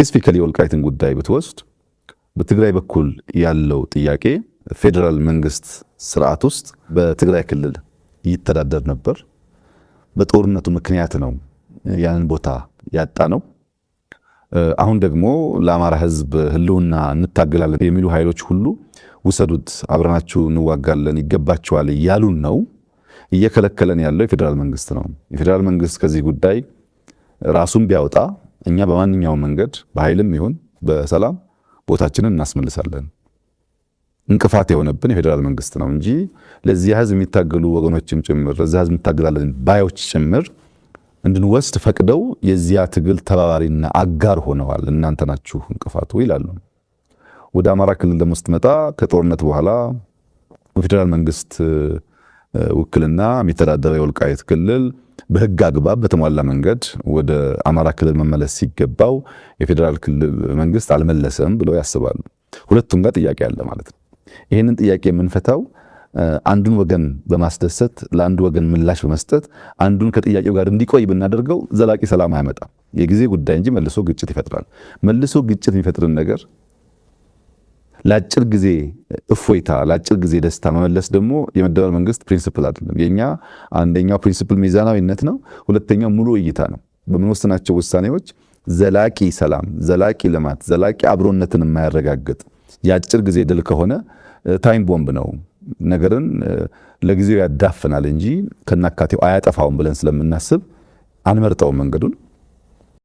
ስፔሲፊካሊ ወልቃይትን ጉዳይ ብትወስድ በትግራይ በኩል ያለው ጥያቄ ፌደራል መንግስት ስርዓት ውስጥ በትግራይ ክልል ይተዳደር ነበር። በጦርነቱ ምክንያት ነው ያንን ቦታ ያጣ ነው። አሁን ደግሞ ለአማራ ህዝብ ህልውና እንታገላለን የሚሉ ኃይሎች ሁሉ ውሰዱት፣ አብረናችሁ እንዋጋለን፣ ይገባችኋል እያሉን ነው። እየከለከለን ያለው የፌደራል መንግስት ነው። የፌደራል መንግስት ከዚህ ጉዳይ ራሱን ቢያወጣ እኛ በማንኛውም መንገድ በኃይልም ይሁን በሰላም ቦታችንን እናስመልሳለን። እንቅፋት የሆነብን የፌደራል መንግስት ነው እንጂ ለዚህ ህዝብ የሚታገሉ ወገኖችም ጭምር ለዚህ ህዝብ እንታገላለን ባዮች ጭምር እንድንወስድ ፈቅደው የዚያ ትግል ተባባሪና አጋር ሆነዋል። እናንተ ናችሁ እንቅፋቱ ይላሉ። ወደ አማራ ክልል ደግሞ ስትመጣ ከጦርነት በኋላ በፌደራል መንግስት ውክልና የሚተዳደረው የወልቃይት ክልል በህግ አግባብ በተሟላ መንገድ ወደ አማራ ክልል መመለስ ሲገባው የፌደራል ክልል መንግስት አልመለሰም ብለው ያስባሉ። ሁለቱም ጋር ጥያቄ አለ ማለት ነው። ይህንን ጥያቄ የምንፈታው አንዱን ወገን በማስደሰት ለአንዱ ወገን ምላሽ በመስጠት አንዱን ከጥያቄው ጋር እንዲቆይ ብናደርገው ዘላቂ ሰላም አያመጣም። የጊዜ ጉዳይ እንጂ መልሶ ግጭት ይፈጥራል። መልሶ ግጭት የሚፈጥርን ነገር ለአጭር ጊዜ እፎይታ፣ ለአጭር ጊዜ ደስታ መመለስ ደግሞ የመደመር መንግስት ፕሪንሲፕል አይደለም። የኛ አንደኛው ፕሪንሲፕል ሚዛናዊነት ነው። ሁለተኛው ሙሉ እይታ ነው። በምንወስናቸው ውሳኔዎች ዘላቂ ሰላም፣ ዘላቂ ልማት፣ ዘላቂ አብሮነትን የማያረጋግጥ የአጭር ጊዜ ድል ከሆነ ታይም ቦምብ ነው። ነገርን ለጊዜው ያዳፍናል እንጂ ከናካቴው አያጠፋውም ብለን ስለምናስብ አንመርጠውም መንገዱን።